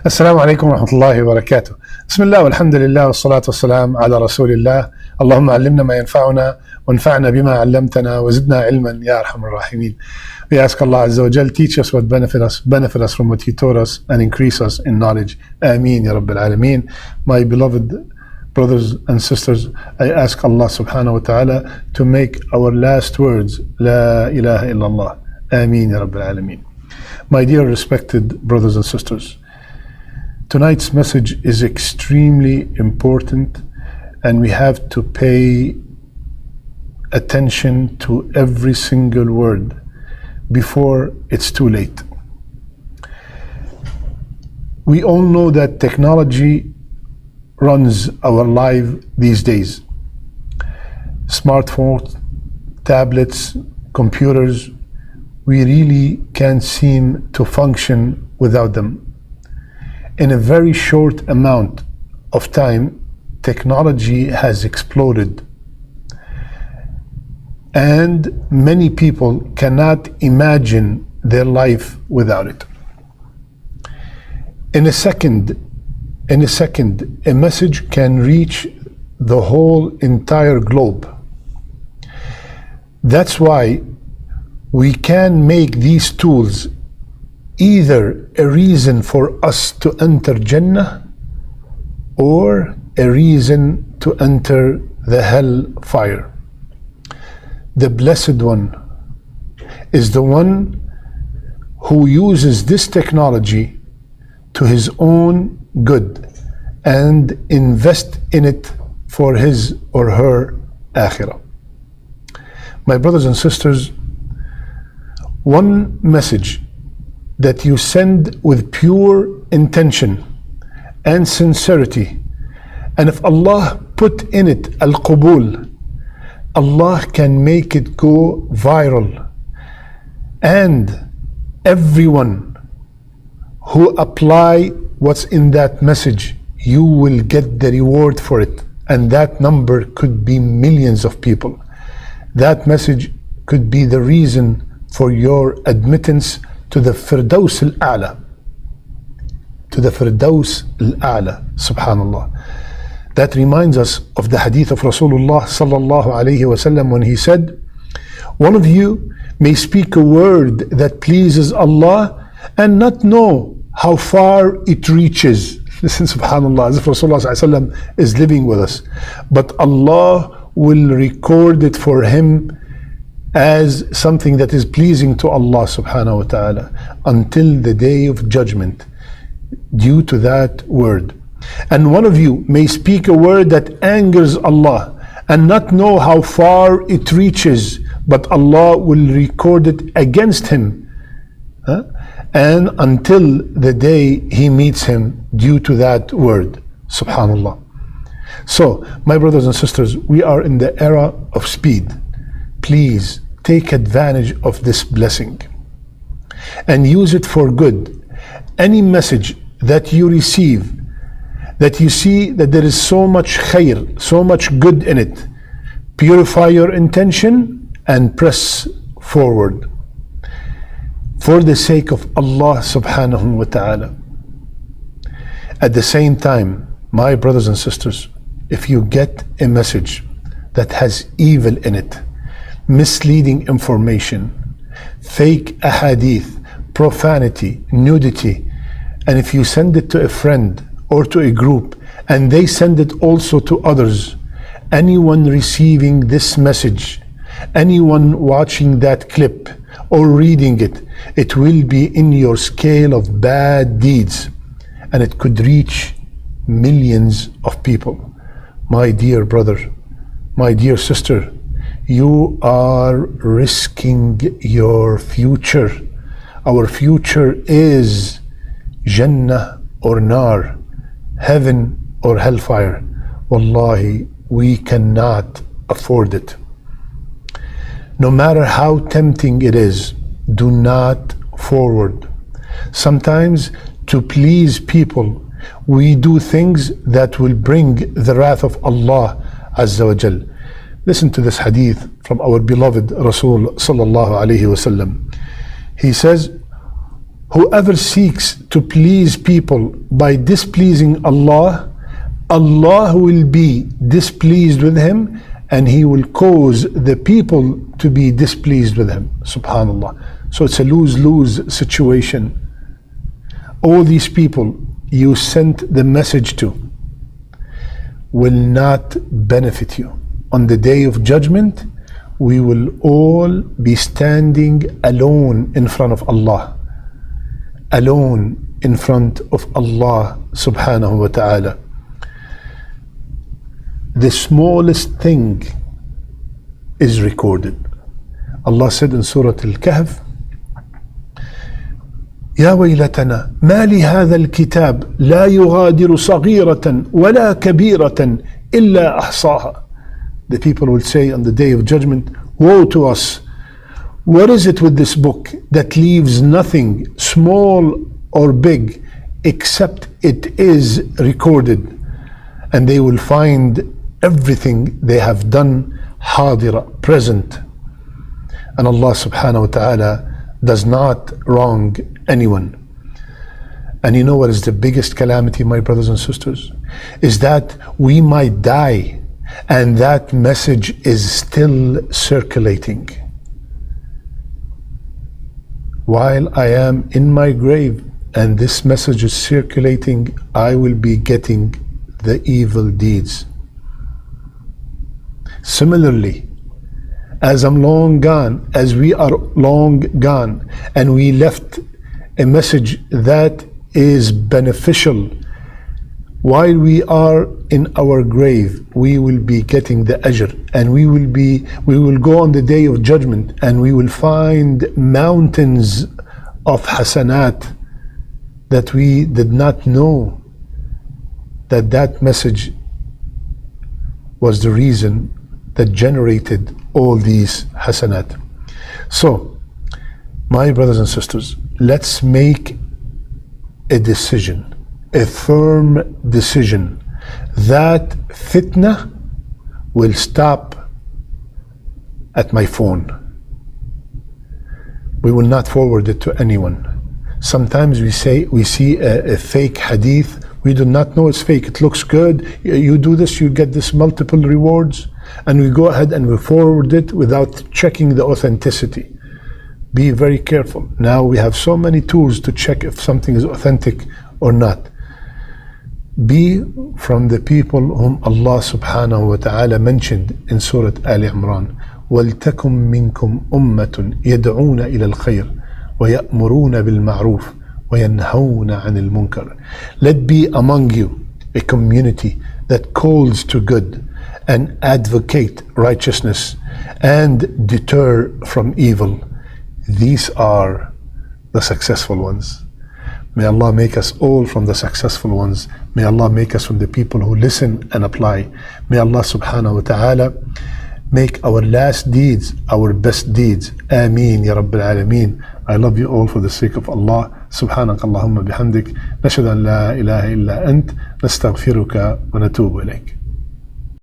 السلام عليكم ورحمة الله وبركاته. بسم الله والحمد لله والصلاة والسلام على رسول الله. اللهم علمنا ما ينفعنا وانفعنا بما علمتنا وزدنا علما يا أرحم الراحمين. We ask Allah Azza wa Jal, teach us what benefit us from what He taught us, and increase us in knowledge. Ameen ya Rabbil Alameen. My beloved brothers and sisters, I ask Allah subhanahu wa ta'ala to make our last words La ilaha illallah. Ameen ya Rabbil Alameen. My dear respected brothers and sisters, tonight's message is extremely important, and we have to pay attention to every single word before it's too late. We all know that technology runs our life these days. Smartphones, tablets, computers, we really can't seem to function without them. In a very short amount of time, technology has exploded, and many people cannot imagine their life without it. In a second, a message can reach the whole entire globe. That's why we can make these tools either a reason for us to enter Jannah or a reason to enter the hell fire. The Blessed One is the one who uses this technology to his own good and invest in it for his or her akhirah. My brothers and sisters, one message that you send with pure intention and sincerity, and if Allah put in it al-qubul, Allah can make it go viral, and everyone who apply what's in that message, you will get the reward for it, and that number could be millions of people. That message could be the reason for your admittance to the Firdaus al-A'la, subhanallah. That reminds us of the hadith of Rasulullah sallallahu alayhi wasallam when he said, one of you may speak a word that pleases Allah and not know how far it reaches. Listen, subhanallah, as if Rasulullah sallallahu alayhi wasallam is living with us, but Allah will record it for him as something that is pleasing to Allah subhanahu wa ta'ala until the day of judgment due to that word. And one of you may speak a word that angers Allah and not know how far it reaches, but Allah will record it against him and until the day he meets him due to that word. Subhanallah. So, my brothers and sisters, we are in the era of speed. Please take advantage of this blessing and use it for good. Any message that you receive, that you see that there is so much khair, so much good in it, purify your intention and press forward for the sake of Allah subhanahu wa ta'ala. At the same time, my brothers and sisters, if you get a message that has evil in it, misleading information, fake ahadith, profanity, nudity, and if you send it to a friend or to a group and they send it also to others, anyone receiving this message, anyone watching that clip or reading it, it will be in your scale of bad deeds, and it could reach millions of people. My dear brother, my dear sister, you are risking your future. Our future is Jannah or Nar, heaven or hellfire. Wallahi, we cannot afford it. No matter how tempting it is, do not forward. Sometimes to please people, we do things that will bring the wrath of Allah Azza wa Jal. Listen to this hadith from our beloved Rasul sallallahu alayhi wasallam. He says, whoever seeks to please people by displeasing Allah, Allah will be displeased with him, and he will cause the people to be displeased with him. Subhanallah. So it's a lose-lose situation. All these people you sent the message to will not benefit you. On the day of judgment, we will all be standing alone in front of Allah. Alone in front of Allah subhanahu wa ta'ala. The smallest thing is recorded. Allah said in Surah Al-Kahf, يا ويلتنا ما لهذا الكتاب لا يغادر صغيرة ولا كبيرة إلا أحصاها. The people will say on the day of judgment, woe to us. What is it with this book that leaves nothing small or big except it is recorded? And they will find everything they have done hadira, present. And Allah subhanahu wa ta'ala does not wrong anyone. And you know what is the biggest calamity, my brothers and sisters? Is that we might die and that message is still circulating. While I am in my grave and this message is circulating, I will be getting the evil deeds. Similarly, as I'm long gone, as we are long gone, and we left a message that is beneficial, while we are in our grave, we will be getting the ajr, and we will go on the day of judgment, and we will find mountains of hasanat that we did not know that message was the reason that generated all these hasanat. So, my brothers and sisters, let's make a decision, a firm decision, that fitna will stop at my phone. We will not forward it to anyone. Sometimes we see a fake hadith. We do not know it's fake. It looks good. You do this, you get this multiple rewards. And we go ahead and we forward it without checking the authenticity. Be very careful. Now we have so many tools to check if something is authentic or not. Be from the people whom Allah subhanahu wa ta'ala mentioned in Surah Al Imran. وَلْتَكُمْ مِنْكُمْ أُمَّةٌ يَدْعُونَ إِلَى الْخَيْرِ وَيَأْمُرُونَ بِالْمَعْرُوفِ وَيَنْهَوْنَ عَنِ الْمُنْكَرِ. Let be among you a community that calls to good and advocate righteousness and deter from evil. These are the successful ones. May Allah make us all from the successful ones. May Allah make us from the people who listen and apply. May Allah subhanahu wa ta'ala make our last deeds our best deeds. Ameen ya Rabbil Alameen. I love you all for the sake of Allah. Subhanak Allahumma bihamdik. Nashhadu an la ilaha illa ant. Nastaghfiruka wa natubu ilayk.